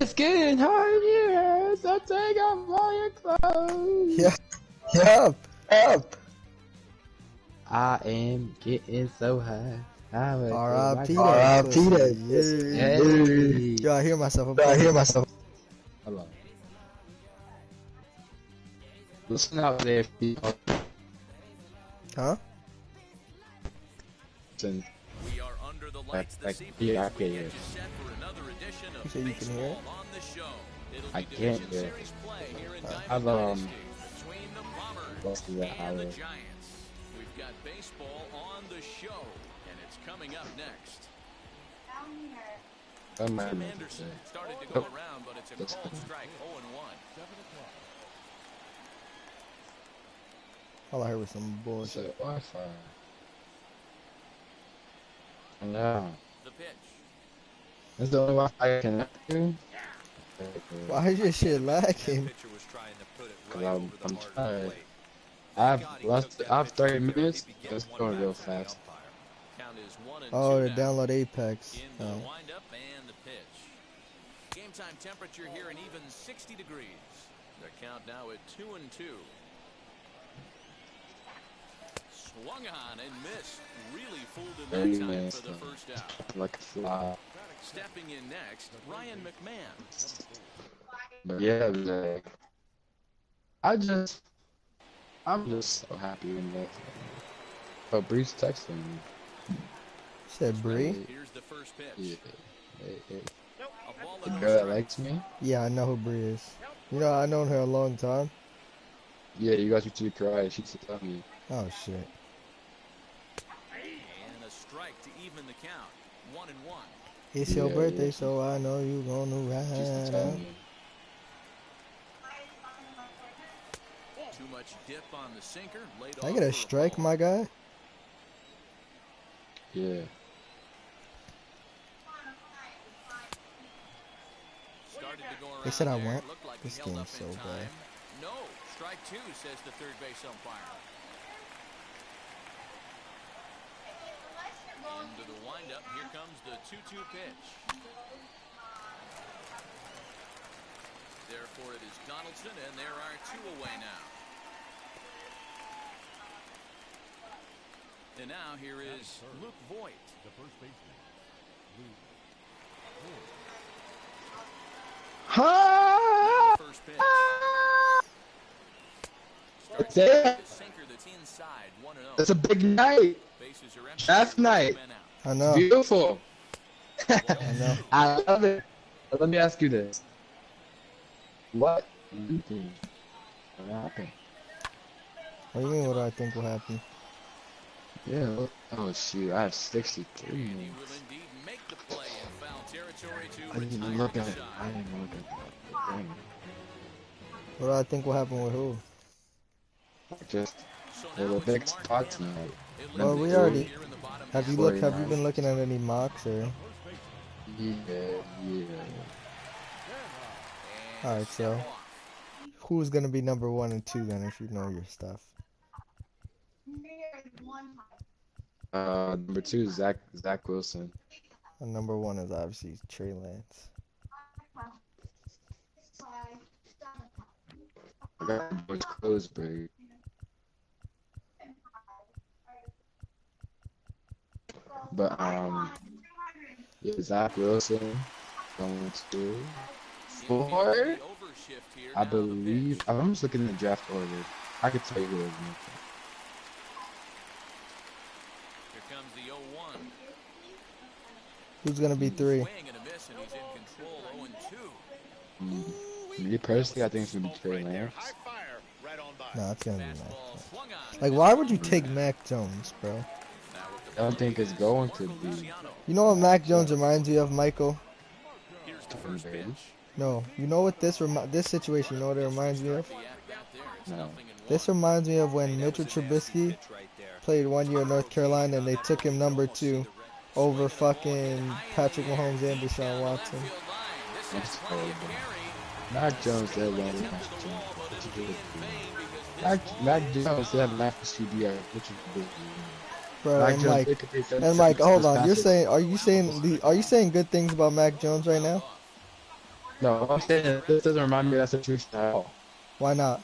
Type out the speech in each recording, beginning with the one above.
It's getting hard here, so take off all your clothes. Yeah. Yup. Yup. I am getting so high. R.I.P. that that. Hey. Yo, I hear myself. Hold on. Listen out there, people. Huh? Listen. We are under the lights this evening. Yeah, I can hear it. You say you can hear it? I can't hear it. I've what's the hour? We've got baseball on the show, and it's coming up next. Tim Anderson started to go around, but it's a called strike, 0-1. All I heard was some bullshit. Wi-Fi. No. The pitch. That's the only Wi-Fi I can do. Why is your shit lagging? Cause I'm tired. I have 30 minutes. It's going real fast. Oh, to download Apex. In the windup and the pitch. Game time temperature here an even 60 degrees. The count now at 2-2. Swung on and missed. Really fooled him that time for the first out. Like a fly. Stepping in next, Ryan McMahon. But yeah, like, I'm just so happy when that. Oh, Bree's texting me. Said Bree? Here's the first pitch. Yeah. Hey. The girl that likes me? Yeah, I know who Bree is. You know, I've known her a long time. Yeah, you got you to cry. She used to tell me. Oh, shit. And a strike to even the count. 1-1. It's your birthday, so I know you gonna She used to tell ride. me. Too much dip on the sinker. I get a strike, my guy? Yeah. They said I went. This game's so bad. No, strike two, says the third base umpire. Into the windup, here comes the 2-2 pitch. Therefore, it is Donaldson, and there are two away now. And now here is Luke Voigt. The first baseman, Luke Voigt. First pitch. What's that? Sinker that's inside, 1-0. It's a big night. Bases are empty. Draft night. I know. Beautiful. I know. I love it. But let me ask you this. What do you think will happen? What do you mean, what do I think will happen? Yeah, look. Oh shoot, I have 63. And he will indeed make the play in foul territory to I didn't even look at it. I didn't even look at it. What do I think will happen with who? Just the big spots now. Well, we already. Have you been looking at any mocks or? Yeah. All right, so who's gonna be number 1 and 2 then, if you know your stuff? Number 2 is Zach Wilson. And number 1 is obviously Trey Lance. I got George Closberg. But yeah, Zach Wilson going to 4. I believe. I'm just looking at the draft order. I could tell you who it is. Here comes the 0-1. Who's gonna be 3? Swing and a miss, and he's in control. 0-2. Me personally, I think it's gonna be Trey Lance. No, it's gonna be Mac. Like, why would you take Mac Jones, bro? I don't think it's going to be. You know what Mac Jones reminds me of, Michael? Here's the first pitch. No. You know what this situation? You know what it reminds me of? No. This reminds me of when Mitchell Trubisky played 1 year at North Carolina and they took him number 2 over fucking Patrick Mahomes and Deshaun Watson. That's horrible. Mac Jones, that one. Mac Jones, that Mac CDR. Bro, and Mike, hold on. Are you saying good things about Mac Jones right now? No, I'm saying this doesn't remind me of that situation at all. Why not?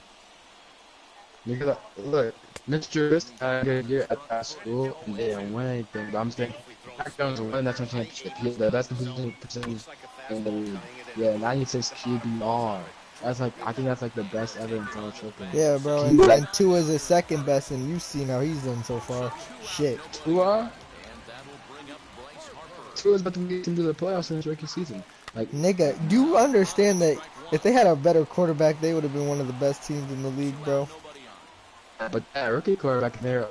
Because look, Mr. Risk had a good year at that school and they didn't win anything. But I'm saying Mac Jones won that national championship. He had the best completion percentage in the league. Yeah, 96 QBR. That's like I think that's like the best ever in college football. Yeah, bro. He And like Tua is his second best, and you see how he's done so far. Shit. Tua. Tua's about to get into the playoffs in his rookie season. Like, Nigga, do you understand that if they had a better quarterback, they would have been one of the best teams in the league, bro? but that rookie quarterback, they're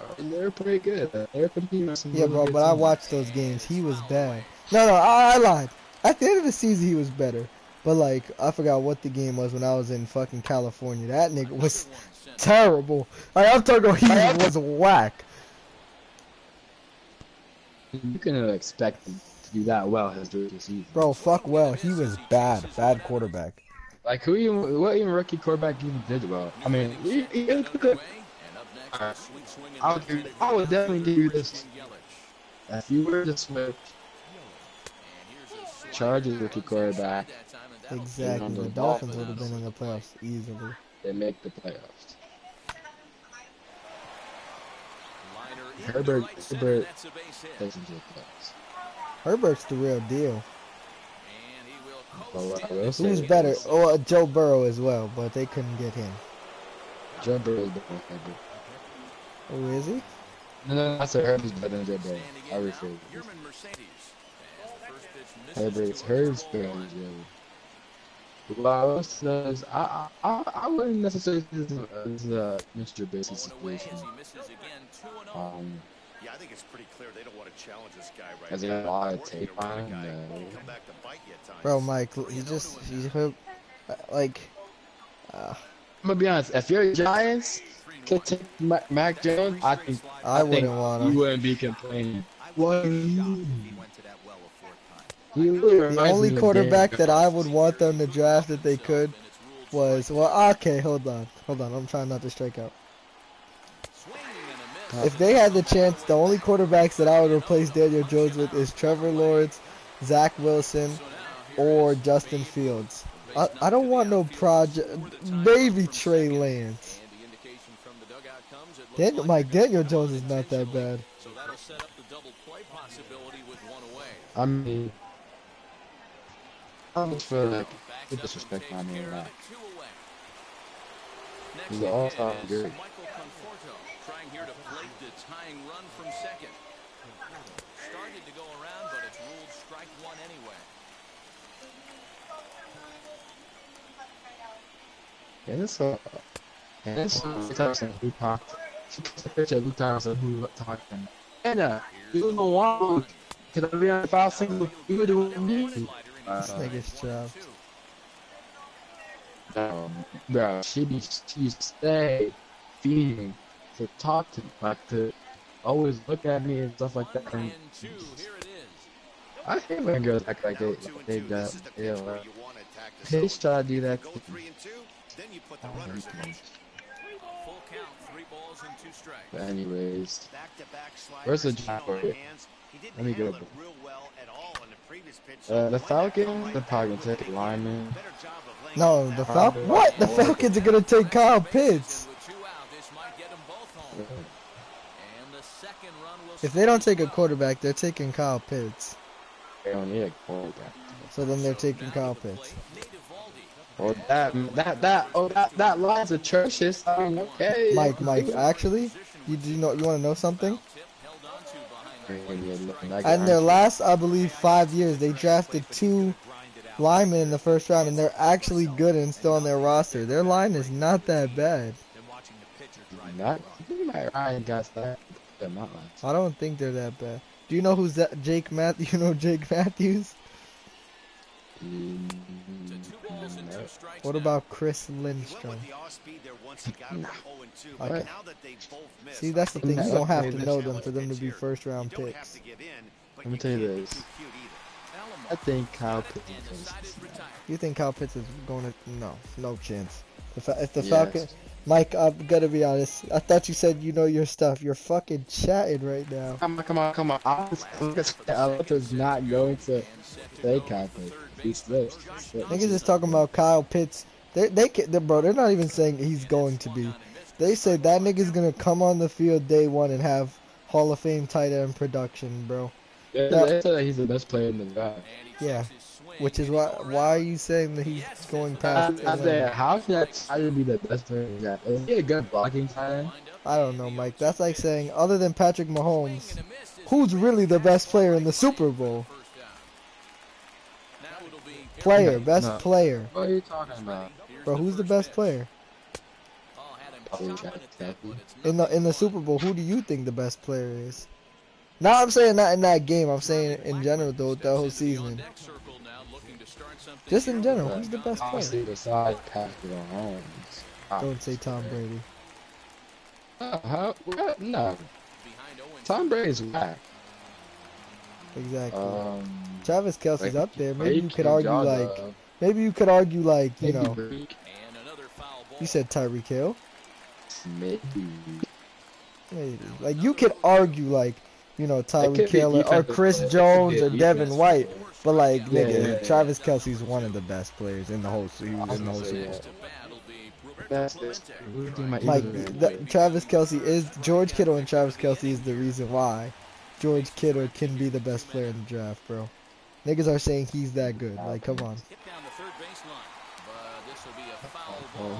pretty good. They're competing with some Yeah, really bro, good but I teams. watched those games. He was bad. No, I lied. At the end of the season, he was better. But, like, I forgot what the game was when I was in fucking California. That nigga was terrible. Like, I'm talking about he was whack. You can expect him to do that well his rookie season. Bro, fuck well. He was bad. Bad quarterback. Like, what even rookie quarterback even did well? I mean, he could. I would definitely give you this. If you were to switch Chargers rookie quarterback, Exactly. The Dolphins would have been in the playoffs easily. they make the playoffs. Herbert doesn't do playoffs. Herbert's the real deal. But what I will say Who's better? is, Oh, Joe Burrow as well, but they couldn't get him. Joe Burrow is better than Herbert. Oh, is he? No, I said Herbert's better than Joe Burrow. I rephrase it. Herbert's better than Joe. What I will say is, I wouldn't necessarily say this is a Mr. Basic situation. Yeah, I think it's pretty clear they don't want to challenge this guy right Has he got a lot of tape on him? Come back to bite you at times. Bro, Mike, like, I'm gonna be honest. If you're Giants, could take Mac Jones, I think wouldn't want him. You wouldn't be complaining. What? The only quarterback that I would want them to draft if they could was, well, okay, hold on. I'm trying not to strike out. If they had the chance, the only quarterbacks that I would replace Daniel Jones with is Trevor Lawrence, Zach Wilson, or Justin Fields. I don't want no baby Trey Lance. Daniel Jones is not that bad. I mean, I just feel like you disrespect my man a lot. He's an all-time great. Trying here to plate the tying run from second. Started to go around, but it's ruled strike one anyway. And this Thompson who talked. She took a picture of Luke Thompson who talked to him. And you don't want because I be on 5 single, you would do me. This nigga's chopped. Bro, she stay feeding to talk to, like, to always look at me and stuff like that. And I hate when girls act like they got, Paige try to do that. But anyways, where's the draft order? Let me go. The Falcons, they're probably gonna take a lineman. No, the Falcons. What? The Falcons are gonna take Kyle Pitts. If they don't take a quarterback, they're taking Kyle Pitts. They don't need a quarterback. So then they're taking Kyle Pitts. Oh, that line's atrocious. I mean, okay. Mike, actually, you want to know something? In their last, I believe, 5 years, they drafted 2 linemen in the first round, and they're actually good and still on their roster. Their line is not that bad. Ryan got that. I don't think they're that bad. Do you know who's that? Jake Matthews? You know Jake Matthews? What about Chris Lindstrom? Okay. See, that's the thing. You don't have to know them for them to be first-round picks. Let me tell you this. I think Kyle Pitts is. You think Kyle Pitts is going to? No chance. If the Falcons, Mike, I'm gonna be honest. I thought you said you know your stuff. You're fucking chatting right now. Come on. Alonso's not going to say Kyle Pitts. He slips. Niggas is talking about Kyle Pitts. Bro, they're not even saying he's going to be. They said that nigga's gonna come on the field day one and have Hall of Fame tight end production, bro. They said that he's the best player in the draft. Yeah, which is why are you saying that he's going past? I said, how can that tight end be the best player in the draft? Is he a good blocking tight end? I don't know, Mike. That's like saying, other than Patrick Mahomes, who's really the best player in the Super Bowl? Best player. What are you talking about? Bro, who's the best player? In the Super Bowl, who do you think the best player is? Now I'm saying not in that game. I'm saying in general, though, the whole season. Just in general, who's the best player? Besides Patrick Mahomes. Don't say Tom Brady. What? No. Tom Brady's whack. Exactly. Travis Kelce's up there. Maybe you could argue like, you know. You said Tyreek Hill. Maybe. Like you could argue like, you know, Tyreek Hill or Chris Jones or Devin White, but like nigga, Travis Kelce's one of the best players in the whole season. Mike, Travis Kelce is George Kittle, and Travis Kelce is the reason why George Kittle can be the best player in the draft, bro. Niggas are saying he's that good. Like, come on.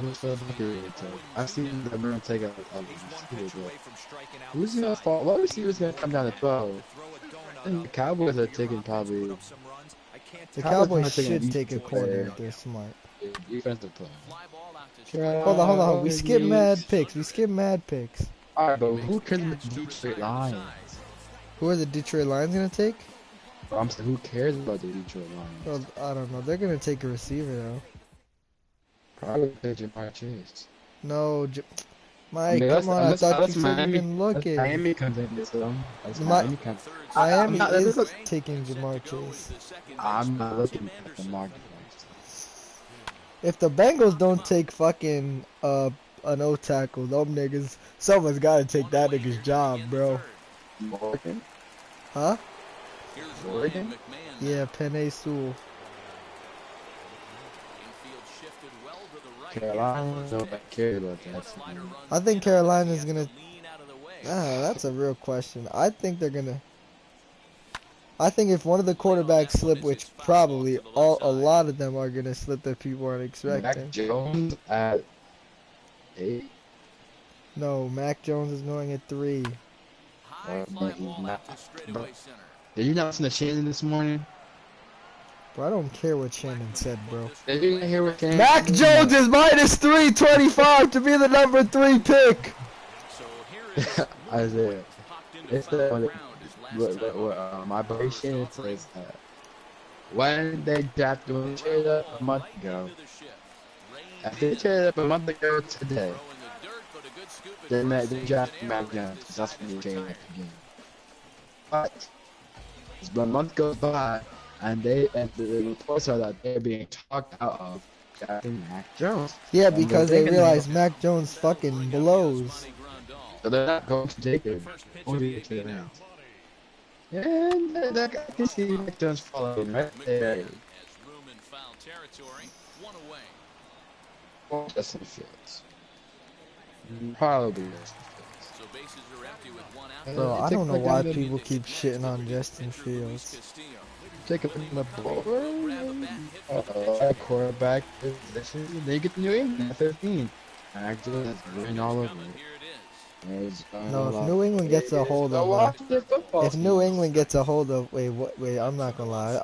Who's the I've seen them gonna take a who's gonna fall? What receiver's gonna come down to 12? And the Cowboys are taking probably. The Cowboys should take a corner if they're smart. Defensive play. Hold on. We skip mad picks. Alright, but who cares about the Detroit Lions? Who are the Detroit Lions gonna take? I'm saying, who cares about the Detroit Lions? Well, I don't know. They're gonna take a receiver though. Probably Jamar Chase. No, Mike, come on. I thought you said you've been looking. Miami comes in this one. Miami is taking Jamar Chase. I'm not looking at the market. If the Bengals don't take fucking an O tackle, them niggas, someone's gotta take that nigga's job, bro. Morgan? Huh? Morgan? Yeah, Penei Sewell. Carolina, nobody cares about that. I think Carolina's gonna. That's a real question. I think they're gonna. I think if one of the quarterbacks slip, which probably a lot of them are gonna slip that people aren't expecting. Mac Jones at 8. No, Mac Jones is going at 3. Did you not listen to Shannon this morning? Bro, I don't care what Shannon said, bro. Did you hear what Shannon Mac Jones is minus 325 to be the number 3 pick. Isaiah. It's the my boy Shannon says that when they drafted him traded up a month ago. After they traded up a month ago today, they drafted Mac Jones. That's when they traded up again. But a month goes by, and the reports are that they're being talked out of drafting Mac Jones. Yeah, because they realize Mac Jones fucking blows. So they're not going to take him. And I can see Mac Jones following right there. Or Justin Fields. Probably Justin Fields. Bro, I don't know why people keep shitting on Justin Fields. Take a look at the board. Quarterback position. They get to New England at 15. Actually, that's written all over it. No, if New England gets a hold of wait, I'm not gonna lie.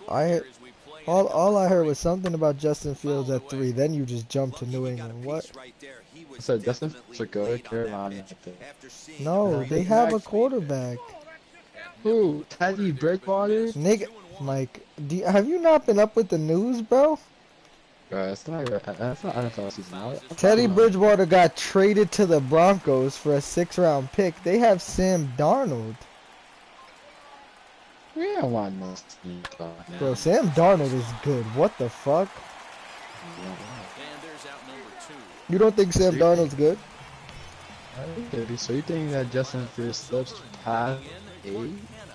All I heard was something about Justin Fields at 3. Then you just jumped to New England. What? So Justin Fields should go to Carolina. No, they have a quarterback. Who? Teddy Bridgewater? Nigga, Mike, have you not been up with the news, bro? That's not NFL season. Teddy Bridgewater got traded to the Broncos for a 6th-round pick. They have Sam Darnold. We don't want no Steve. Bro, Sam Darnold is good. What the fuck? You don't think Sam Darnold's good? Okay, so you think that Justin Fields slips past 8?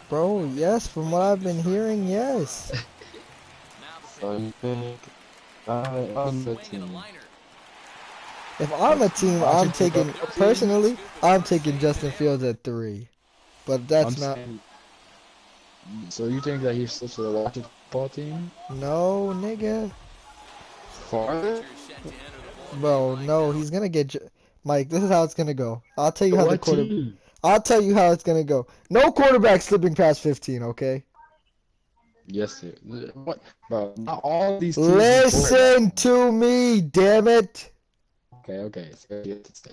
Bro, yes, from what I've been hearing, yes. So you think on the team? If I'm a team, I'm Washington taking, football team? personally, I'm taking Justin Fields at 3. But I'm that's not, saying. So you think that he slips to the Washington football team? no, nigga. Farther? Bro, no, he's gonna get, Mike, this is how it's gonna go. I'll tell you To how the what quarter, team? I'll tell you how it's gonna go. No quarterback slipping past 15, okay? Yes, sir. What? Bro, not all these teams need quarterbacks. Listen to me, damn it. Okay. So you have to say.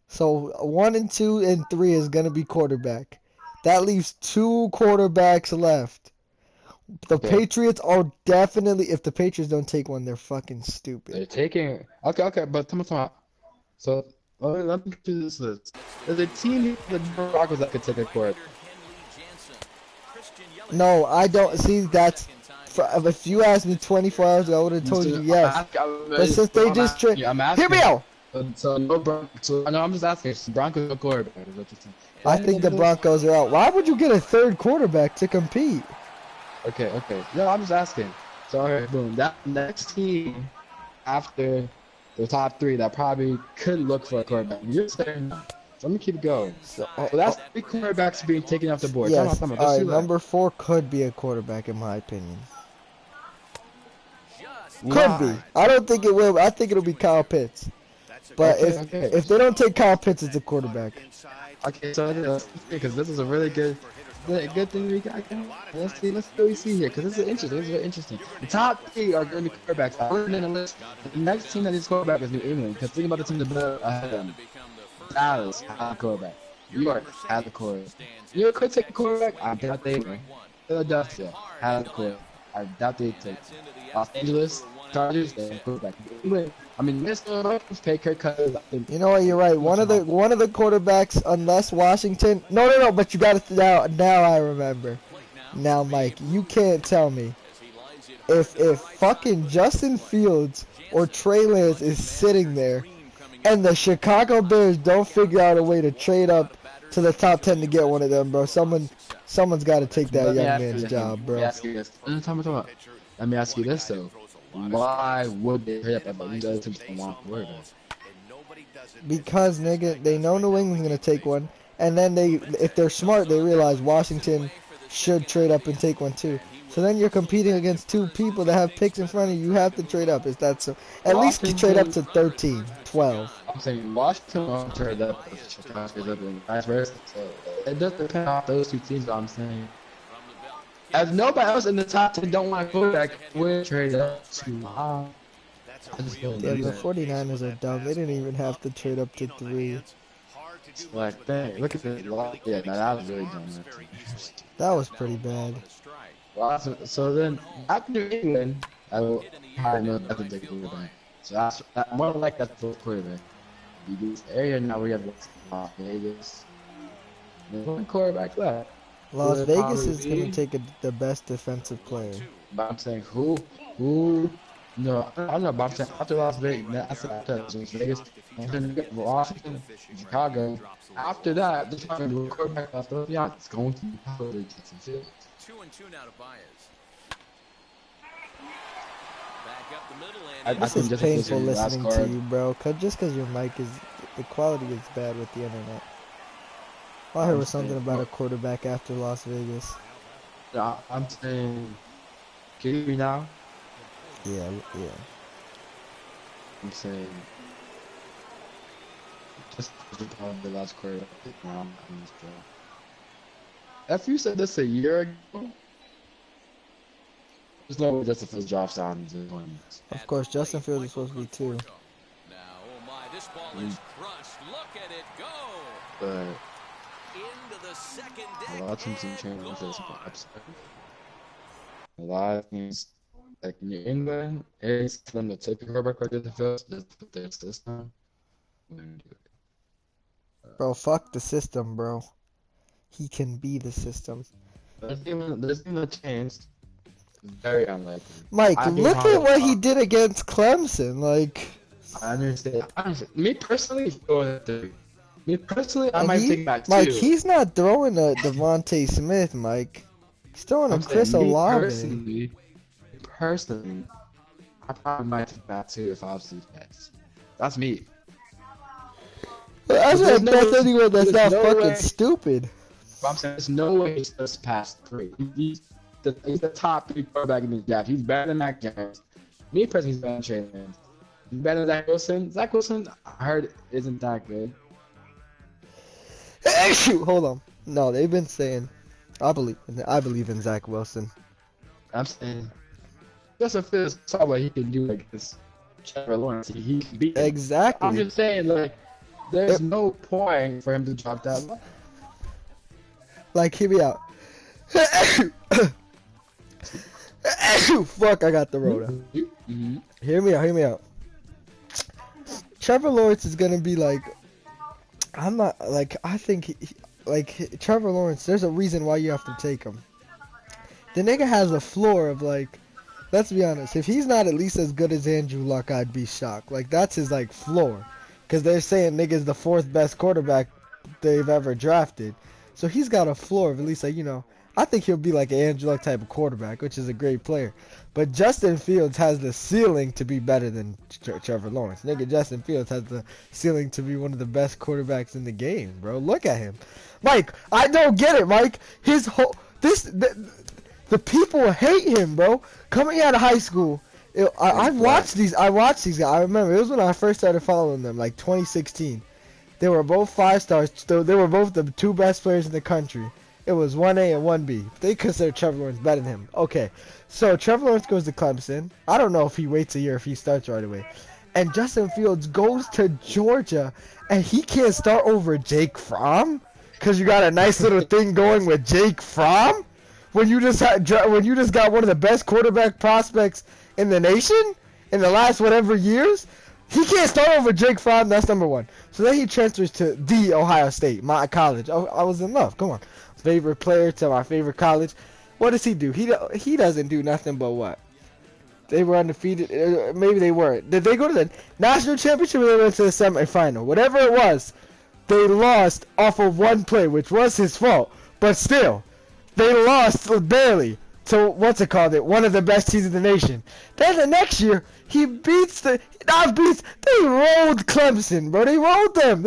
So 1 and 2 and 3 is gonna be quarterback. That leaves 2 quarterbacks left. The Okay. Patriots are definitely, if the Patriots don't take one, they're fucking stupid. They're taking. Okay, but tell me. So let me do this list. There's a team, the Broncos, that could take a quarterback. No, I don't see that's. If you asked me 24 hours ago, I would have told you So yes. But since they just I'm hear me asking. out. So no So no, I'm just asking. So Broncos no quarterback is what you're saying. I Did I think get the this? Broncos are out. Why would you get a third quarterback to compete? Okay. No, I'm just asking. So alright, boom. That next team after the top 3 that probably could look for a quarterback. You're saying no. So let me keep going. So, So that's 3 quarterbacks being taken off the board. yes. Just All right. do that. Number 4 could be a quarterback in my opinion. Could be. Why? I don't think it will. I think it'll be Kyle Pitts. But Okay. if they don't take Kyle Pitts as a quarterback, Okay, so let's because this is a really good thing we got. Let's see what we see here, because this is interesting. This is very interesting. The top 3 are going to be quarterbacks. I put it in the list. The next team that is quarterback is New England, because think about the team that better ahead of them. Dallas had a quarterback. New York had a quarterback. New York could take a quarterback. I doubt they will. Philadelphia had a quarterback. I doubt they take. Los Angeles Chargers, they have a quarterback. New England, I mean, Minnesota Vikings pay Kirk Cousins. I think you know what? You're right. One of the quarterbacks, unless Washington. No. But you got to now. I remember. Now, Mike, you can't tell me if fucking Justin Fields or Trey Lance is sitting there, and the Chicago Bears don't figure out a way to trade up to the top 10 to get one of them, bro. Someone's got to take that Let me young ask you man's this. job, Let me bro. ask you this. Let me ask you this though. Why would they hit up these other teams don't want quarterback? Because nigga, they know New England's gonna take one, and then if they're smart, they realize Washington should trade up and take one too. So then you're competing against 2 people that have picks in front of you. You have to trade up. Is that so? At least to trade up Washington, to 13, 12. I'm saying Washington won't trade up if Chicago trades up and vice versa. So it does depend on those 2 teams. I'm saying. As nobody else in the top 10 don't want a quarterback, we'll trade up to high. I just don't Damn, do the that. 49ers are dumb. They didn't even have to trade up to 3. Like, dang, look at this. Yeah, no, that was really dumb. That was pretty bad. Well, so then, after New England, I will probably know that's a big quarterback. So that's more like that fourth quarterback. You do this area now we have Las Vegas. There's 1 quarterback left. Las Would Vegas probably is gonna be, take the best defensive player. but I'm saying no, I don't know, but I'm saying after Las Vegas, I said after Las Vegas, and then you got Washington, Chicago. After that, they're trying to do a quarterback left. Yeah, it's going to be probably Justin Fields. 2-2 now to Baez. Back up the middle I and This think is Justin Fields painful will be the last listening to card. you, bro. Just because your mic is, the quality is bad with the internet. All I heard was something about a quarterback after Las Vegas. I'm saying, can you hear me now? Yeah. I'm saying, just probably the last quarterback now. If you said this a year ago, there's no way Justin Fields drops down into the 20s. Of course, Justin Fields is supposed to be 2. now, oh my, this ball is crushed. Look at it go. But Into the second a deck lot of teams in and training for this gone. upset. A lot of teams, like New England, it's for them to take a quarterback like Justin Fields, just put their system. And do it. Bro, fuck the system, bro. He can be the system. There's even a chance. Very unlikely. Mike, I do look at what he have did against Clemson. Like, I understand. Me personally, go with 3. Me personally, I And might take back Mike, two. he's not throwing a Devontae Smith, Mike. He's throwing a I'm Chris saying Olave. personally, I probably might take back two if I was defense. That's me. That's But there's like no that's way. anyone that's There's not no fucking way. stupid. But I'm saying there's no way he starts past three. He's the top three quarterback in the draft. He's better than Mac Jones. Me personally, he's better than Trey Lance. He's better than Zach Wilson. Zach Wilson, I heard, isn't that good. Shoot, hold on. No, they've been saying. I believe in Zach Wilson. I'm saying Justin Fields saw what he can do against Trevor Lawrence. He can beat him. Exactly. I'm just saying, like, there's no point for him to drop that low. Like, hear me out. Fuck, I got the Rona. Mm-hmm. Hear me out. Trevor Lawrence is gonna be like, I think Trevor Lawrence, there's a reason why you have to take him. The nigga has a floor of like, let's be honest, if he's not at least as good as Andrew Luck, I'd be shocked. Like, that's his like floor. Cause they're saying nigga's the fourth best quarterback they've ever drafted. So he's got a floor of at least like, I think he'll be like an Andrew Luck type of quarterback, which is a great player. But Justin Fields has the ceiling to be better than Trevor Lawrence. Nigga, Justin Fields has the ceiling to be one of the best quarterbacks in the game, bro. Look at him. Mike, I don't get it, Mike. His whole the people hate him, bro. Coming out of high school, I watched these guys. I remember it was when I first started following them, like 2016. They were both 5 stars. They were both the 2 best players in the country. It was 1A and 1B. They consider Trevor Lawrence better than him. Okay, so Trevor Lawrence goes to Clemson. I don't know if he waits a year if he starts right away. And Justin Fields goes to Georgia, and he can't start over Jake Fromm because you got a nice little thing going with Jake Fromm. When you just got one of the best quarterback prospects in the nation in the last whatever years. He can't start over Jake Fromm. That's number one. So then he transfers to the Ohio State, my college. Oh, I was in love. Come on. Favorite player to my favorite college. What does he do? He doesn't do nothing but what? They were undefeated. Maybe they weren't. Did they go to the national championship or they went to the semifinal? Whatever it was, they lost off of one play, which was his fault. But still, they lost barely to one of the best teams in the nation. Then the next year, they rolled Clemson, bro. They rolled them.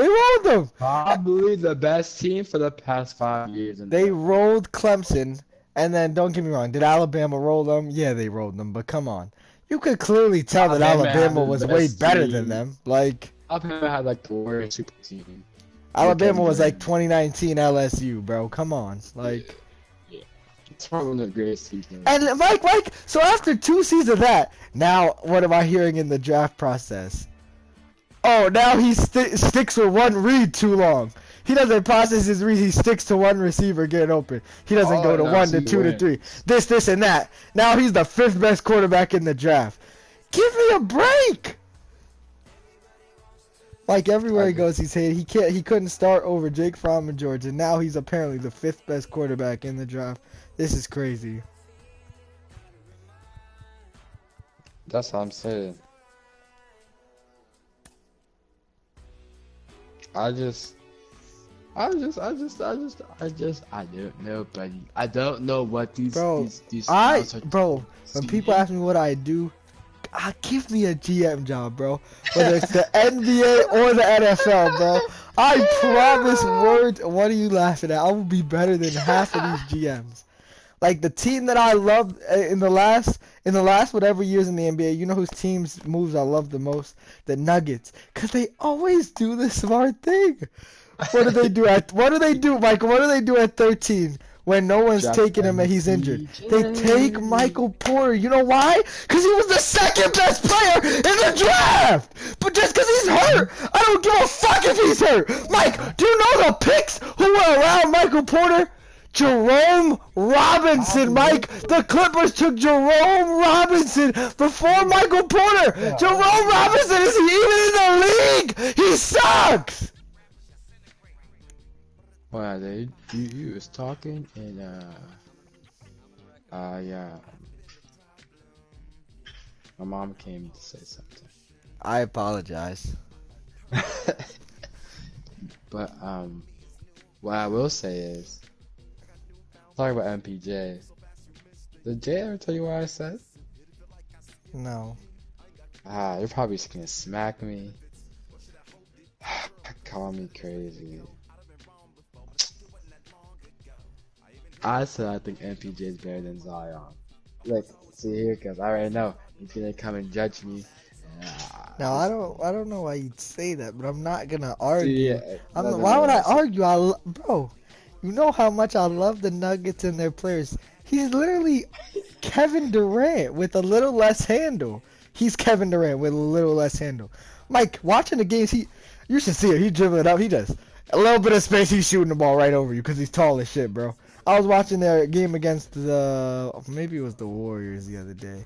Probably the best team for the past 5 years. They rolled Clemson, and then don't get me wrong, did Alabama roll them? Yeah, they rolled them, but come on. You could clearly tell that Alabama was way better than them. Like, Alabama had like the worst super team. Alabama was like 2019 LSU, bro. Come on. Like, it's probably one of the greatest teams. and Mike, so after 2 seasons of that, now what am I hearing in the draft process? Oh, now he sticks with one read too long. He doesn't process his read. He sticks to one receiver getting open. He doesn't go to 1 to 2 to 3. This, and that. Now he's the 5th best quarterback in the draft. Give me a break. Like everywhere he goes, he's hated. He couldn't start over Jake Fromm in Georgia. Now he's apparently the 5th best quarterback in the draft. This is crazy. That's what I'm saying. I don't know, buddy. I don't know what these when people ask me what I do, give me a GM job, bro. Whether it's the NBA or the NFL, bro. I promise, what are you laughing at? I will be better than half of these GMs. Like the team that I loved in the last whatever years in the NBA, you know whose team's moves I love the most? The Nuggets, cause they always do the smart thing. What do they do, Mike? What do they do at 13 when no one's taking him and he's injured? They take Michael Porter. You know why? Cause he was the 2nd best player in the draft. But just cause he's hurt, I don't give a fuck if he's hurt. Mike, do you know the picks who were around Michael Porter? Jerome Robinson, Mike. The Clippers took Jerome Robinson before Michael Porter. Jerome Robinson isn't even in the league. He sucks. Wow, you was talking and yeah. My mom came to say something. I apologize. But But what I will say is, talking about MPJ. Did Jay ever tell you what I said? No. You're probably just gonna smack me. Call me crazy. I said I think MPJ is better than Zion. Look, see here, cause I already know he's gonna come and judge me. Now I don't know why you'd say that, but I'm not gonna argue. Yeah, Why would I So, argue? Bro, you know how much I love the Nuggets and their players. He's literally Kevin Durant with a little less handle. He's Kevin Durant with a little less handle. Mike, watching the games, you should see it. He dribbling it up. He does a little bit of space. He's shooting the ball right over you because he's tall as shit, bro. I was watching their game against maybe it was the Warriors the other day.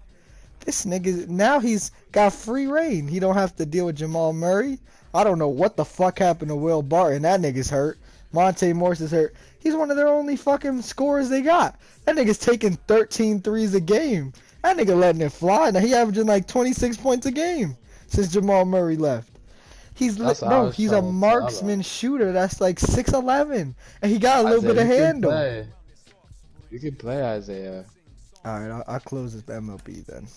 This nigga, now he's got free reign. He don't have to deal with Jamal Murray. I don't know what the fuck happened to Will Barton. That nigga's hurt. Monte Morris is hurt. He's one of their only fucking scorers they got. That nigga's taking 13 threes a game. That nigga letting it fly. Now he averaging like 26 points a game since Jamal Murray left. He's that's what I was he's a trying to tell marksman him. shooter that's like 6'11", and he got a little Isaiah, bit of you can handle. play. You can play, Isaiah. All right, I'll close this MLB then.